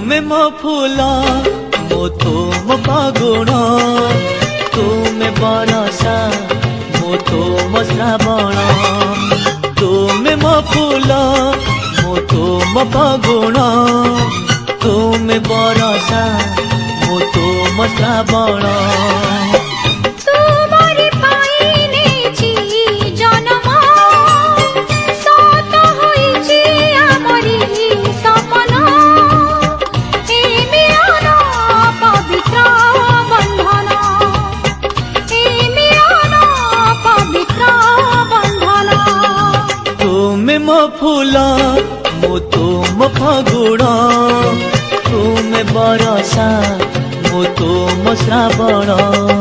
ତୁମେ ମୋ ଫୁଲ ମୁଁ ତୁମ ଫଗୁଣ, ତୁମେ ବରଷା ମୁଁ ତୁମ ଶ୍ରାବଣ। ତୁମେ ମୋ ଫୁଲ ମୁଁ ତୁମ ଫଗୁଣ, ତୁମେ ବରଷା ମୁଁ ତୁମ ଶ୍ରାବଣ। ମୋ ଫୁଲ ମୁଁ ତୁମ ଫଗୁଣ, ତୁମେ ବରଷା ମୁଁ ତୁମ ଶ୍ରାବଣ।